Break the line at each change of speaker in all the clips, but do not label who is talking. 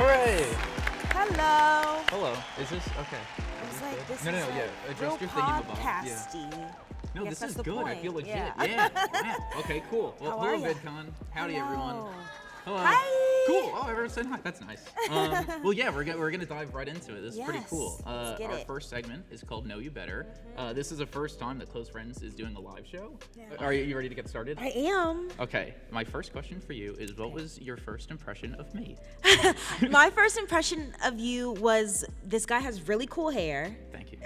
Hooray!
Hello.
Hello. Is this okay?
I was like, this
No,
is
yeah.
real
Address your thing above.
podcasty.
No,
Yes,
this is
that's the
good. I
point.
feel legit.
Yeah.
Yeah. Wow. Okay, cool. Well,
How are
hello,
ya?
VidCon. Howdy,
Hello.
everyone. Hello.
Hi.
Cool. Oh, everyone's saying hi. That's nice. Well, yeah, we're gonna dive right into it. This is pretty
Yes,
cool.
let's get
Our
it.
first segment is called Know You Better. This is the first time that Close Friends is doing a live show.
Yeah.
Are you ready to get started?
I am.
Okay. My first question for you is, what was your first impression of me?
My first impression of you was this guy has really cool hair.
Thank you.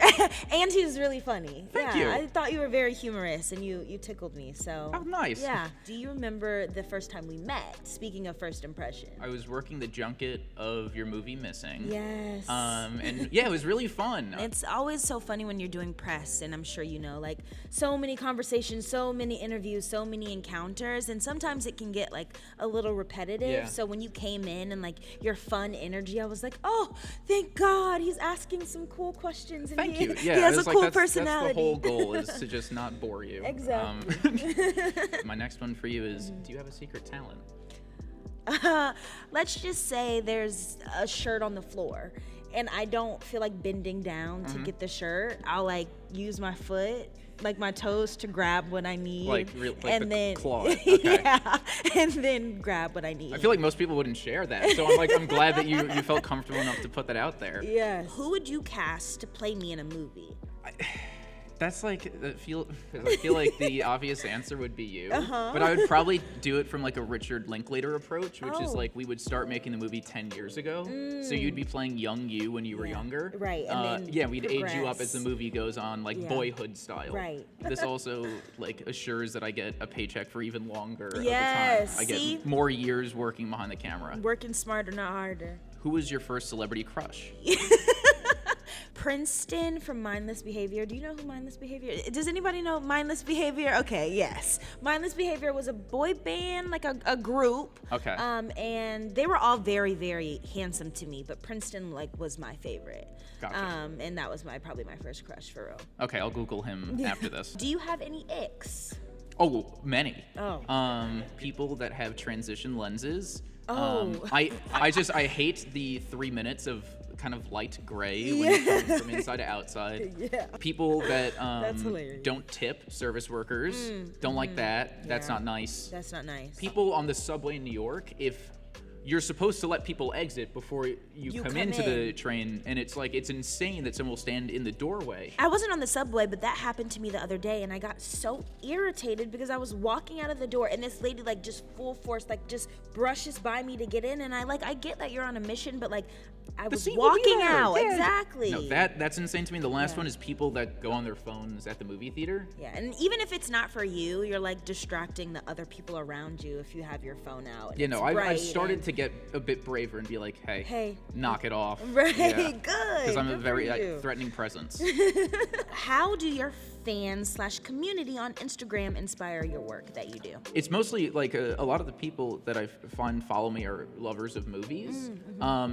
And he was really funny.
Thank
yeah,
you.
I thought you were very humorous and you tickled me. So
Oh, nice.
Yeah. Do you remember the first time we met? Speaking of first impression.
I was working the junket of your movie Missing.
Yes.
And yeah, it was really fun.
It's always so funny when you're doing press, and I'm sure you know, like, so many conversations, so many interviews, so many encounters, and sometimes it can get, like, a little repetitive.
Yeah.
So when you came in and, like, your fun energy, I was like, oh, thank God, he's asking some cool questions. And
Thank
he,
you. Yeah,
he has
it
a
was
cool
like,
personality.
That's the whole goal, is to just not bore you.
Exactly.
My next one for you is, do you have a secret talent?
Let's just say there's a shirt on the floor and I don't feel like bending down to get the shirt. I'll like use my foot, like my toes, to grab what I need.
Like
and
the
then
claw. Okay.
yeah, and then grab what I need.
I feel like most people wouldn't share that, so I'm glad that you felt comfortable enough to put that out there.
Yeah. Who would you cast to play me in a movie?
That's like, I feel like the obvious answer would be you, but I would probably do it from like a Richard Linklater approach, which is
Oh.
like we would start making the movie 10 years ago, so you'd be playing young you when you were younger.
Right, and then
yeah, we'd age you up as
progress.
the movie goes on, like
Yeah.
Boyhood style.
Right.
This also like assures that I get a paycheck for even longer
Yes,
of the time. I
see?
get more years working behind the camera.
Working smarter, not harder.
Who was your first celebrity crush?
Princeton from Mindless Behavior. Do you know who Mindless Behavior is? Does anybody know Mindless Behavior? Okay, yes. Mindless Behavior was a boy band, like a group.
Okay.
And they were all very, very handsome to me, but Princeton like was my favorite.
Gotcha.
And that was probably my first crush for real.
Okay, I'll Google him after this.
Do you have any icks?
Oh, many.
Oh.
People that have transition lenses.
Oh.
I hate the 3 minutes of kind of light gray when you come from inside to outside.
Yeah.
People that
That's hilarious.
don't tip service workers. Don't like that. That's
Yeah.
not nice.
That's not nice.
People on the subway in New York, if you're supposed to let people exit before you come into the train, and it's like, it's insane that someone will stand in the doorway.
I wasn't on the subway, but that happened to me the other day, and I got so irritated because I was walking out of the door, and this lady like just full force like just brushes by me to get in, and I get that you're on a mission, but like I was
seat will be
walking
there.
out.
Yeah.
Exactly.
No, that's insane to me. The last one is people that go on their phones at the movie theater.
Yeah, and even if it's not for you, you're like distracting the other people around you if you have your phone out. and
Yeah, no,
it's
I've
bright
started
and-
to get a bit braver and be like, hey, knock it off.
Right,
Yeah.
good.
Because I'm a
Good for
very
you.
threatening presence.
How do your fans/community on Instagram inspire your work that you do?
It's mostly like a lot of the people that I find follow me are lovers of movies.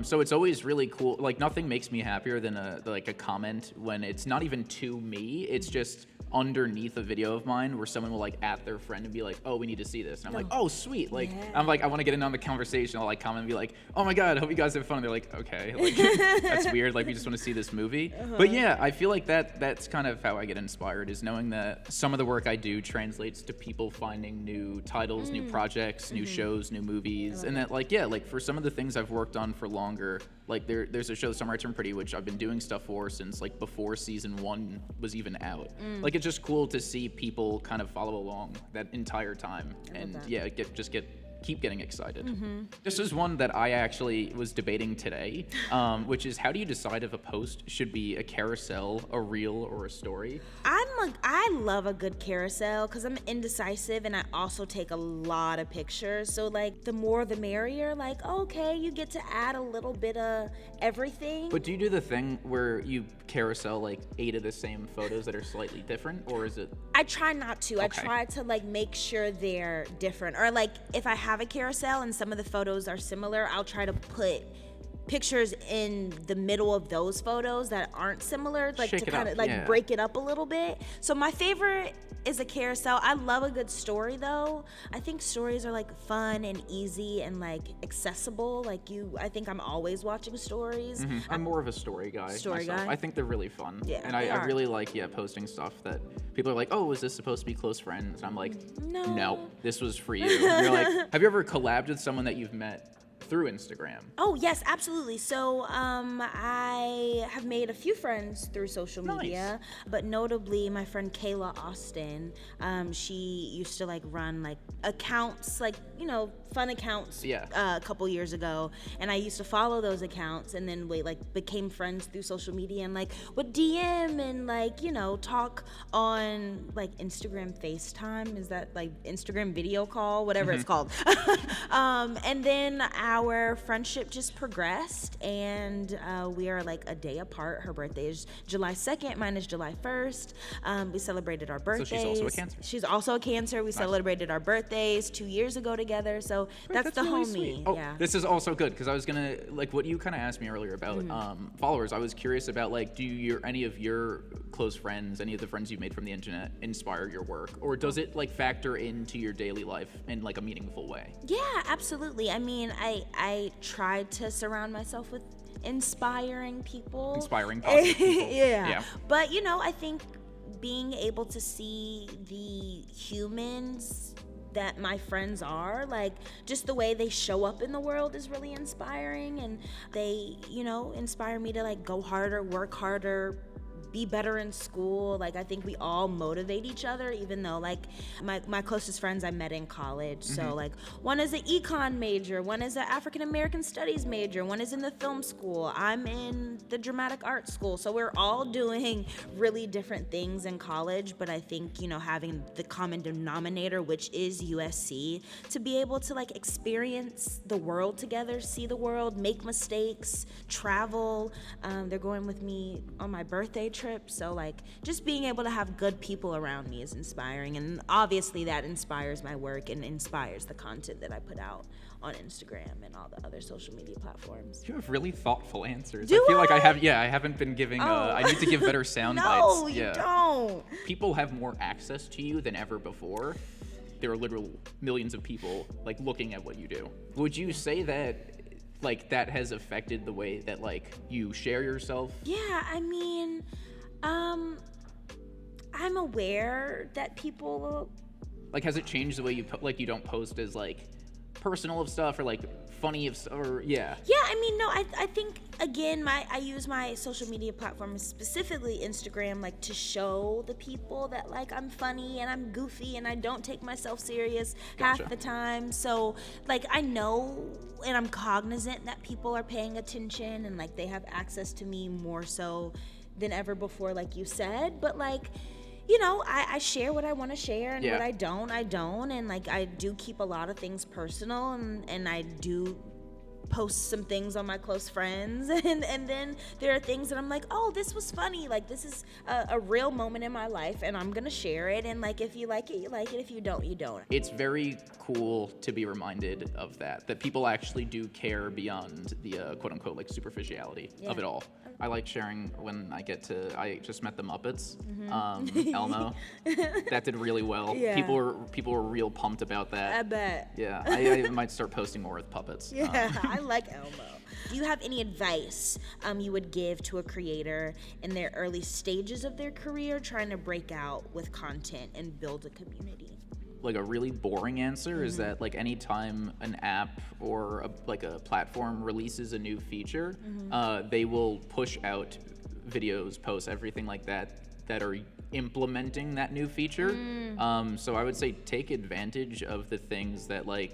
So it's always really cool. Like nothing makes me happier than a comment when it's not even to me. It's just underneath a video of mine where someone will like at their friend and be like, oh, we need to see this. And I'm like, oh, sweet. Like,
Yeah.
I'm like, I want to get in on the conversation. I'll like comment and be like, oh my God, I hope you guys have fun. And they're like, okay, like that's weird. Like we just want to see this movie. But yeah, I feel like that's kind of how I get inspired, is knowing that some of the work I do translates to people finding new titles, new projects, new shows, new movies. And that like, yeah, like for some of the things I've worked on for longer, like there's a show, Summer I Turned Pretty, which I've been doing stuff for since like before season 1 was even out. Like it's just cool to see people kind of follow along that entire time, and yeah, keep getting excited. This is one that I actually was debating today, which is, how do you decide if a post should be a carousel, a reel, or a story?
I love a good carousel because I'm indecisive and I also take a lot of pictures. So like the more the merrier. Like, okay, you get to add a little bit of everything.
But do you do the thing where you carousel like 8 of the same photos that are slightly different, or is it?
I try not to. I
Okay.
try to like make sure they're different. Or like if I have a carousel and some of the photos are similar, I'll try to put pictures in the middle of those photos that aren't similar, like
Shake
to
it
kind
up,
of like
yeah.
break it up a little bit. So my favorite is a carousel. I love a good story though. I think stories are like fun and easy and like accessible. Like I think I'm always watching stories.
I'm more of a story guy
Story
myself.
guy?
I think they're really fun.
Yeah,
And
they
I
are.
really like, posting stuff that people are like, oh, is this supposed to be close friends? And I'm like, no, this was for you. You're like, have you ever collabed with someone that you've met through Instagram?
Oh yes, absolutely. So I have made a few friends through social media, but notably my friend Kayla Austin. She used to like run like accounts, like fun accounts.
Yeah.
A couple years ago, and I used to follow those accounts, and then we like became friends through social media, and like would DM and like talk on like Instagram FaceTime. Is that like Instagram video call, whatever it's called? And then our friendship just progressed, and we are like a day apart. Her birthday is July 2nd, mine is July 1st. We celebrated our birthdays.
So she's also a Cancer.
She's also a Cancer. We celebrated our birthdays 2 years ago together. So that's the
really
homie.
sweet. Oh,
Yeah.
this is also good because I was gonna like what you kind of asked me earlier about followers. I was curious about like, do any of your close friends, any of the friends you've made from the internet, inspire your work, or does it like factor into your daily life in like a meaningful way?
Yeah, absolutely. I mean, I try to surround myself with inspiring people.
Inspiring positive people.
Yeah. But I think being able to see the humans that my friends are, like just the way they show up in the world is really inspiring, and they inspire me to like go harder, work harder, be better in school. Like I think we all motivate each other, even though like my closest friends I met in college. So like one is an econ major, one is an African American studies major, one is in the film school, I'm in the dramatic arts school. So we're all doing really different things in college, but I think having the common denominator, which is USC, to be able to like experience the world together, see the world, make mistakes, travel. They're going with me on my birthday trip. So like just being able to have good people around me is inspiring, and obviously that inspires my work and inspires the content that I put out on Instagram and all the other social media platforms.
You have really thoughtful answers.
Do
I feel like I
I?
haven't been giving I need to give better sound bites.
No, you don't.
People have more access to you than ever before. There are literal millions of people like looking at what you do. Would you say that like that has affected the way that like you share yourself?
Yeah, I mean, I'm aware that people
Like, has it changed the way you like you don't post as like personal of stuff or like funny of or yeah?
Yeah, I mean, no, I think again, I use my social media platform, specifically Instagram, like to show the people that like I'm funny and I'm goofy and I don't take myself serious
Gotcha.
half the time. So like I know and I'm cognizant that people are paying attention and like they have access to me more so than ever before, like you said. But like, I share what I want to share, and what I don't, and like I do keep a lot of things personal, and I do post some things on my close friends, and then there are things that I'm like, oh, this was funny, like this is a real moment in my life, and I'm gonna share it, and like if you like it, you like it, if you don't, you don't.
It's very cool to be reminded of that people actually do care beyond the quote unquote like superficiality of it all. I like sharing when I just met the Muppets, Elmo. That did really well.
Yeah.
People were real pumped about that.
I bet.
Yeah, I might start posting more with puppets.
Yeah, I like Elmo. Do you have any advice you would give to a creator in their early stages of their career trying to break out with content and build a community?
Like a really boring answer is that like anytime an app or a platform releases a new feature, they will push out videos, posts, everything like that are implementing that new feature. So I would say take advantage of the things that like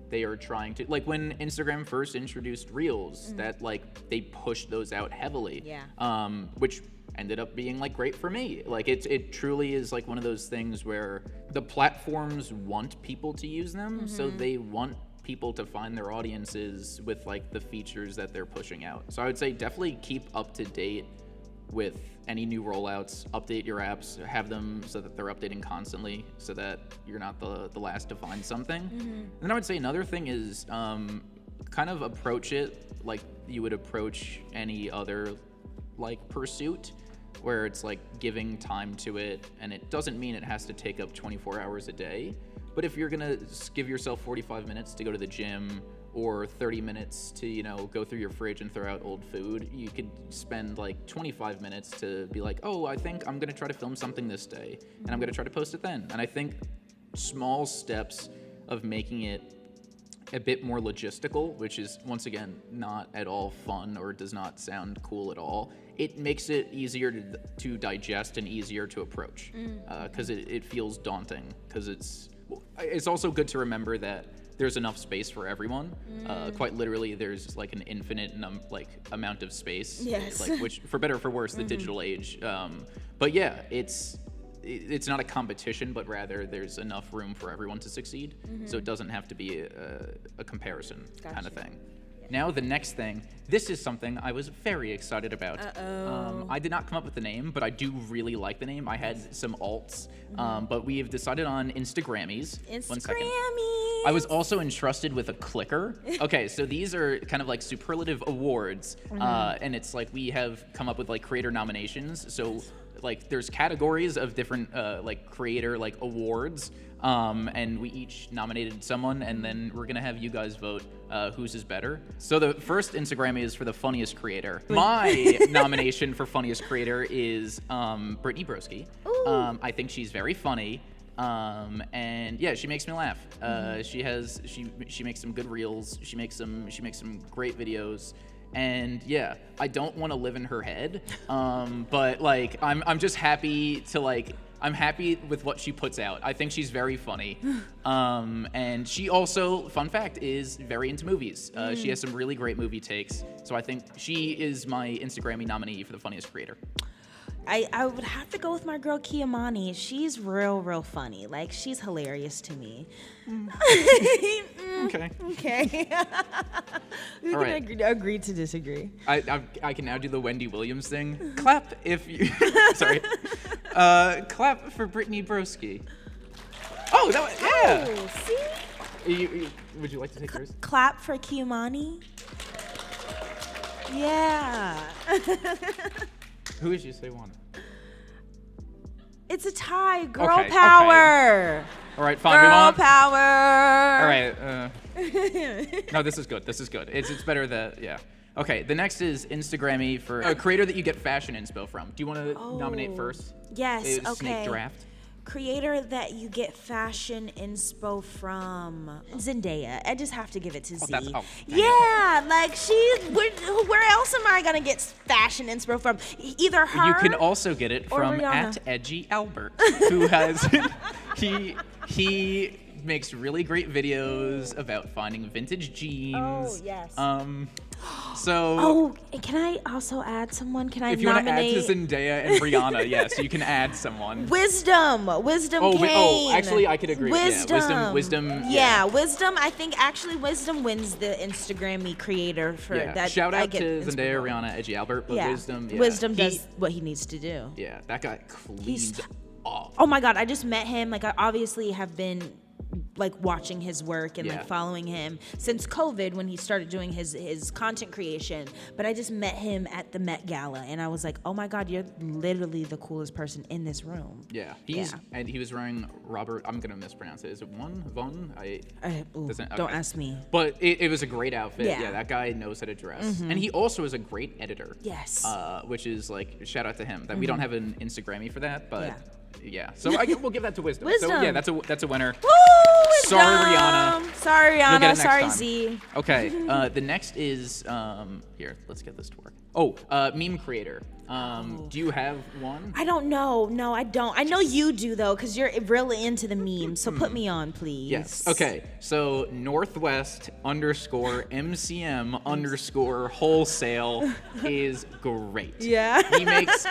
they are trying to, like when Instagram first introduced Reels, that like they pushed those out heavily.
Yeah.
Which ended up being like great for me. Like it truly is like one of those things where the platforms want people to use them, so they want people to find their audiences with like the features that they're pushing out. So I would say definitely keep up to date with any new rollouts, update your apps, have them so that they're updating constantly so that you're not the last to find something. And then I would say another thing is kind of approach it like you would approach any other like pursuit, where it's like giving time to it, and it doesn't mean it has to take up 24 hours a day. But if you're gonna give yourself 45 minutes to go to the gym, or 30 minutes to, you know, go through your fridge and throw out old food, you could spend like 25 minutes to be like, oh, I think I'm gonna try to film something this day, and I'm gonna try to post it then. And I think small steps of making it a bit more logistical, which is, once again, not at all fun or does not sound cool at all, it makes it easier to digest and easier to approach, because it feels daunting, because it's also good to remember that there's enough space for everyone. Quite literally, there's like an infinite amount of space.
Yes.
Like, which, for better or for worse, the digital age. But yeah, it's not a competition, but rather there's enough room for everyone to succeed. So it doesn't have to be a comparison kind of thing. Now the next thing, this is something I was very excited about. I did not come up with the name, but I do really like the name. I had some alts, but we have decided on Instagrammies.
Instagrammies.
I was also entrusted with a clicker. Okay, so these are kind of like superlative awards, and it's like we have come up with like creator nominations. So like there's categories of different like creator like awards, and we each nominated someone, and then we're gonna have you guys vote whose is better. So the first Instagrammy is for the funniest creator. My nomination for funniest creator is Brittany Broski. I think she's very funny. And yeah, she makes me laugh. She makes some good reels. She makes some great videos. And yeah, I don't want to live in her head, but like I'm just happy to like I'm happy with what she puts out. I think she's very funny, and she also, fun fact, is very into movies. She has some really great movie takes, so I think she is my Instagrammy nominee for the funniest creator.
I would have to go with my girl Kiamani. She's real funny. Like, she's hilarious to me.
Okay.
We
All
can
right.
agree to disagree.
I can now do the Wendy Williams thing. Clap if you. Sorry. Clap for Brittany Broski. Oh, that was, yeah.
Oh, see?
Would you like to take yours?
Clap for Kiamani. Yeah.
Who would you say won?
It's a tie. Girl
Okay,
power.
okay. All right, fine. Girl
Girl power.
All right. No, this is good. It's better that, yeah. Okay, the next is Instagrammy for a creator that you get fashion inspo from. Do you want to nominate first?
Yes,
Snake
okay.
draft.
Creator that you get fashion inspo from. Zendaya. I just have to give it to Z.
Dang
Yeah, like where else am I gonna get fashion inspo from? Either her.
You can also get it
or
from
Rihanna.
@EdgyAlbert, who has he makes really great videos about finding vintage jeans.
Oh, yes.
So.
Oh, can I also add someone? Can I
if you want to add
nominate?
to Zendaya and Rihanna, yes, you can add someone.
Wisdom Kane.
Actually, I could agree. Wisdom.
Yeah, Wisdom. I think actually Wisdom wins the Instagrammy creator for that.
Shout
I
out
get
to
inspo
Zendaya,
from.
Rihanna, Edgy but
Yeah.
Wisdom. Yeah.
Wisdom does what he needs to do.
Yeah, that guy cleans up.
Oh my God, I just met him. Like, I obviously have been like watching his work and like following him since COVID when he started doing his content creation. But I just met him at the Met Gala and I was like, oh my God, you're literally the coolest person in this room.
Yeah, and he was wearing Robert. I'm gonna mispronounce it. Is it Von?
Don't ask me.
But it was a great outfit.
Yeah.
Yeah, that guy knows how to dress, and he also is a great editor.
Yes.
Which is like shout out to him. That we don't have an Instagrammy for that, but.
Yeah.
Yeah, so we'll give that to Wisdom.
Wisdom.
So yeah, that's a winner.
Woo,
Sorry, Rihanna.
Sorry,
You'll get it
Rihanna.
next
Sorry,
time.
Z.
Okay, the next is here. Let's get this to work. Meme creator. Do you have one?
I don't know. No, I don't. I know you do though, because you're really into the memes. So put me on, please.
Yes. Okay. So Northwest _MCM _ is great.
Yeah.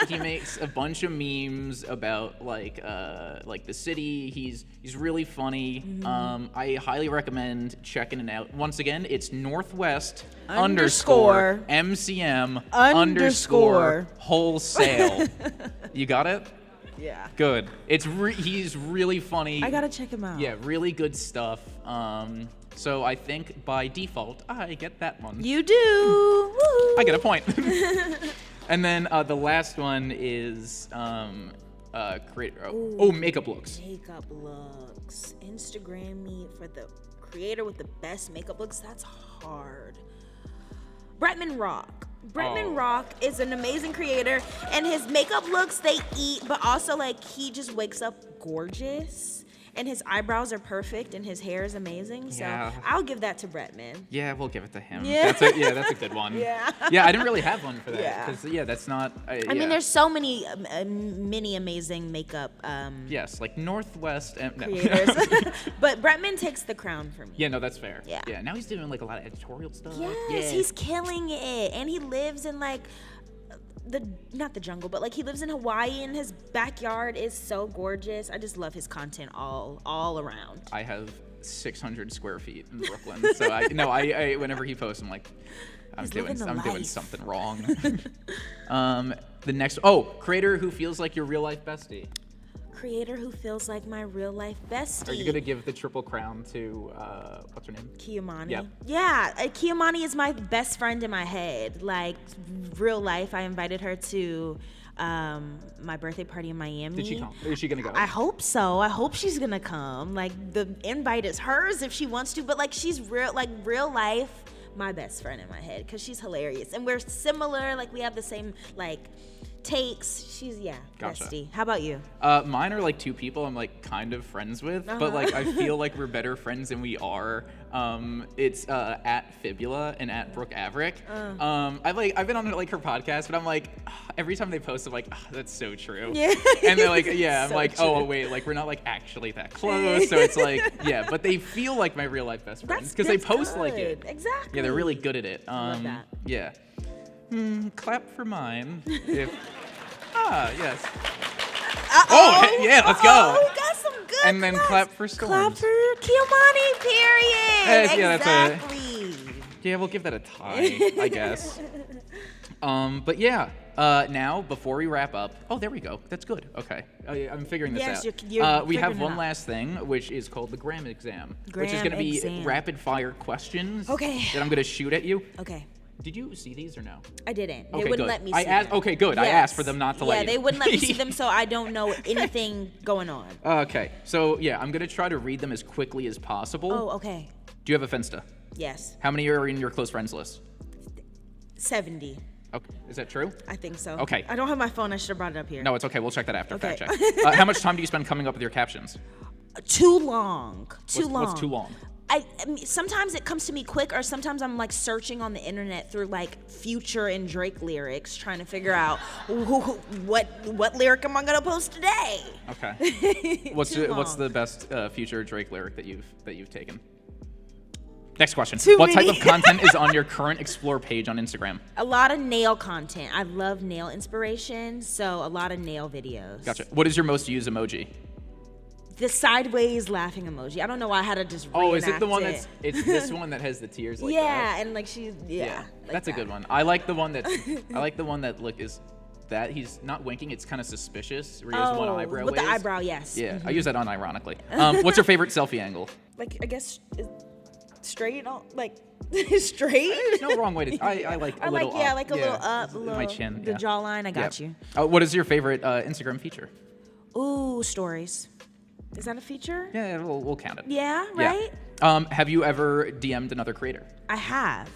He makes a bunch of memes about like the city. He's really funny. I highly recommend checking it out. Once again, it's Northwest _MCM _ wholesale. You got it?
Yeah.
Good. He's really funny.
I gotta check him out.
Yeah, really good stuff. So I think by default, I get that one.
You do. Woo-hoo.
I get a point. And then the last one is makeup looks.
Makeup looks. Instagram me for the creator with the best makeup looks. That's hard. Bretman Rock. Bretman Rock is an amazing creator, and his makeup looks, they eat, but also like he just wakes up gorgeous. And his eyebrows are perfect, and his hair is amazing. So
Yeah.
I'll give that to Bretman.
Yeah, we'll give it to him.
Yeah.
That's a good one.
Yeah.
Yeah, I didn't really have one for that.
Yeah.
Because, that's not...
I mean, there's so many amazing makeup
Yes, like Northwest... no.
creators. But Bretman takes the crown for me.
Yeah, no, that's fair.
Yeah.
Yeah, now he's doing, like, a lot of editorial stuff.
Yes, he's killing it. And he lives in, like... not the jungle, but like he lives in Hawaii, and his backyard is so gorgeous. I just love his content all around.
I have 600 square feet in Brooklyn, so I whenever he posts, I'm like, I'm doing something wrong. The next, creator who feels like your real life bestie.
Creator who feels like my real life bestie.
Are you gonna give the triple crown to what's her name?
Kiyamani.
Yep.
Yeah, Kiyamani is my best friend in my head. Like real life, I invited her to my birthday party in Miami.
Did she come? Is she gonna go?
I hope so. I hope she's gonna come. Like the invite is hers if she wants to, but like she's real life, my best friend in my head, because she's hilarious and we're similar. Like we have the same like takes. She's
Gotcha.
bestie. How about you?
Mine are like two people I'm like kind of friends with, but like I feel like we're better friends than we are. It's at Fibula and at Brooke Averick. I've been on like her podcast, but I'm like every time they post, I'm like, that's so true. Yeah. And they're like, I'm
So
like,
true.
oh wait, like we're not like actually that close. So it's like, but they feel like my real life best friends because they post like it.
Exactly.
Yeah, they're really good at it.
Love that.
Yeah. Clap for mine. Yes. Let's go.
We got some good
And then
claps.
clap for Storms.
Clap for Kiyamani, period. Exactly.
We'll give that a tie, I guess. But now before we wrap up, there we go. That's good. Okay, I'm figuring this out.
You're
we have
figuring it
one
out.
last thing, which is called the Graham exam, which is
Graham
going to be
exam.
rapid fire questions.
Okay.
That I'm going to shoot at you.
Okay.
Did you see these or no?
I didn't. They
Okay,
wouldn't
good.
let me
I
see
asked.
them.
Okay, good. I
Yes.
asked for them not to let you.
Yeah, they wouldn't let me see them, so I don't know anything going on.
Okay, so I'm gonna try to read them as quickly as possible.
Oh, okay.
Do you have a Finsta?
Yes.
How many are in your close friends list?
70.
Okay, is that true?
I think so.
Okay.
I don't have my phone. I should have brought it up here.
No, it's okay. We'll check that after.
Okay.
Fact check. How much time do you spend coming up with your captions?
Too long.
What's too long?
I mean, sometimes it comes to me quick, or sometimes I'm like searching on the internet through like Future and Drake lyrics, trying to figure out what lyric am I gonna post today.
Okay. What's
Too
the best Future Drake lyric that you've taken? Next question.
Too
What
many.
type of content is on your current Explore page on Instagram?
A lot of nail content. I love nail inspiration, so a lot of nail videos.
Gotcha. What is your most used emoji?
The sideways laughing emoji. I don't know why I had to just
Oh, is it the
reenact
one
it.
it's this one that has the tears like
yeah,
that?
and like she's like
That's a
that.
good one. I like the one that look is that he's not winking. It's kind of suspicious. Where he has one eyebrow.
with the
waves.
eyebrow, yes.
Yeah, I use that unironically. What's your favorite selfie angle?
Like I guess straight, like straight.
There's no wrong way to. I like a little up.
like a little up, a little
my chin.
the jawline. I got you.
What is your favorite Instagram feature?
Ooh, stories. Is that a feature?
Yeah, we'll count it.
Yeah, right?
Have you ever DM'd another creator?
I have.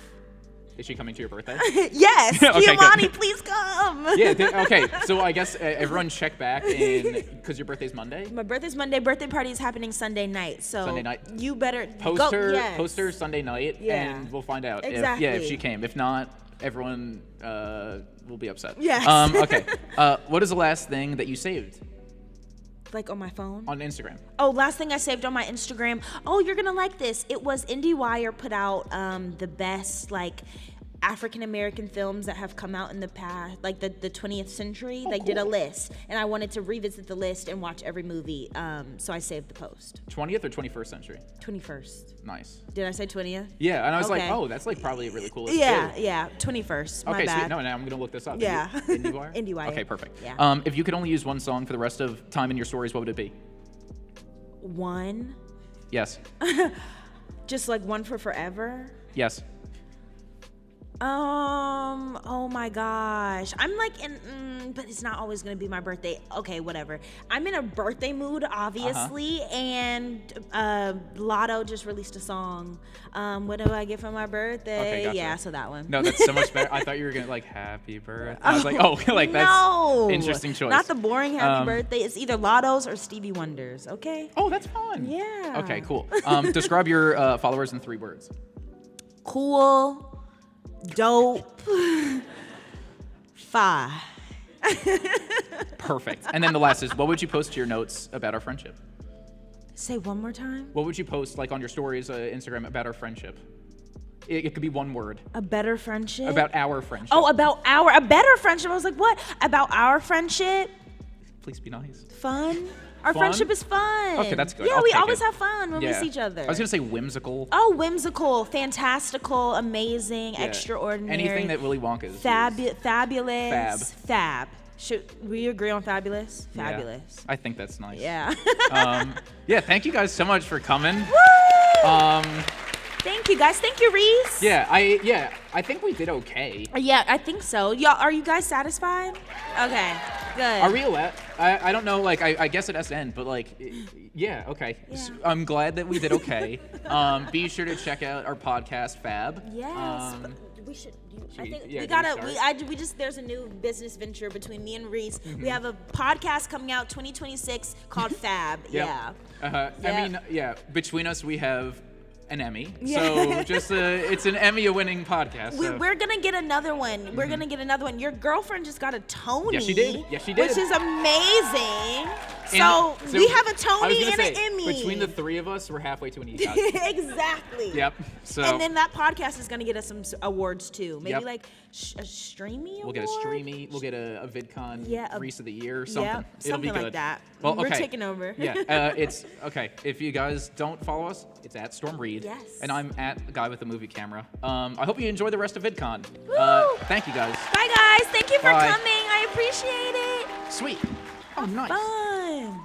Is she coming to your birthday?
Yes,
Okay,
Kiyamani,
good.
please come.
Okay. So I guess everyone check back because your birthday's Monday.
My birthday's Monday. Birthday party is happening Sunday night. So
Sunday night.
You better
Post
go.
her Sunday night,
Yeah.
and we'll find out
Exactly.
if she came. If not, everyone will be upset.
Yes.
Okay. What is the last thing that you saved
Like on my phone.
on Instagram?
Oh, last thing I saved on my Instagram. Oh, you're gonna like this. It was IndieWire put out the best like African American films that have come out in the past, like the 20th century. They did a list, and I wanted to revisit the list and watch every movie. So I saved the post.
20th or 21st century?
21st.
Nice.
Did I say 20th?
Yeah, and I was like,
Okay.
oh, that's like probably a really cool list
Yeah,
too.
yeah. 21st. My
Okay,
bad.
sweet. No, now I'm gonna look this up.
Yeah.
IndieWire?
IndieWire.
Okay, perfect.
Yeah.
If you could only use one song for the rest of time in your stories, what would it be?
One.
Yes.
Just like one for forever?
Yes.
Oh my gosh. I'm like but it's not always gonna be my birthday. Okay, whatever. I'm in a birthday mood, obviously, and Lotto just released a song. What do I get for my birthday?
Okay, gotcha.
Yeah, so that one.
No, that's so much better. I thought you were gonna like happy birthday. I was like, oh, like that's
no,
interesting choice.
Not the boring happy birthday. It's either Lotto's or Stevie Wonder's. Okay.
Oh, that's fun.
Yeah.
Okay, cool. Describe your followers in 3 words.
Cool. Dope. Fire.
Perfect. And then the last is, what would you post to your notes about our friendship?
Say one more time.
What would you post like on your stories, Instagram, about our friendship? It could be one word.
A better friendship?
About our friendship.
Oh, a better friendship. I was like, what? About our friendship?
Please be nice.
Fun? Our
Fun?
friendship is fun.
Okay, that's good.
Yeah,
I'll
we
take
always
it.
have fun when we see each other.
I was gonna say whimsical.
Oh, whimsical, fantastical, amazing,
Yeah.
extraordinary.
Anything that Willy Wonka is.
Fabulous.
Fab.
Should we agree on fabulous?
Yeah.
Fabulous.
I think that's nice.
Yeah.
Yeah, thank you guys so much for coming.
Woo! Thank you guys. Thank you, Reece.
Yeah, I think we did okay.
Yeah, I think so. Y'all, are you guys satisfied? Okay, good.
Are we allowed? I don't know, like, I guess it has to end, but like, yeah, okay.
Yeah.
So I'm glad that we did okay. Be sure to check out our podcast, Fab.
Yes. But we should. I think
yeah,
we
do we
gotta.
start?
We just. There's a new business venture between me and Reece.
Mm-hmm.
We have a podcast coming out 2026 called Fab.
Yep.
Yeah.
I
Yep.
mean, yeah, between us, we have an Emmy.
Yeah.
So just it's an Emmy-winning podcast. So.
We're gonna get another one. We're gonna get another one. Your girlfriend just got a Tony.
Yes, she did. Yes, she did.
Which is amazing.
And-
So we have a
I was
Tony
gonna
and
say,
an Emmy.
Between the 3 of us, we're halfway to an EGOT.
Exactly.
Yep. So
And then that podcast is gonna get us some awards too. Maybe
Yep.
like a streamy award.
we'll get a streamy, we'll get a VidCon
Yeah,
Reece of the Year, something.
Yeah,
It'll
something
be good.
like that.
Well,
We're
okay.
taking over.
Yeah, it's okay. If you guys don't follow us, it's at Storm Reid.
Yes.
And I'm at GuyWithAMovieCamera. I hope you enjoy the rest of VidCon.
Woo!
Thank you guys.
Bye guys. Thank you for
Bye.
coming. I appreciate it.
Sweet. Oh, nice.
Fun.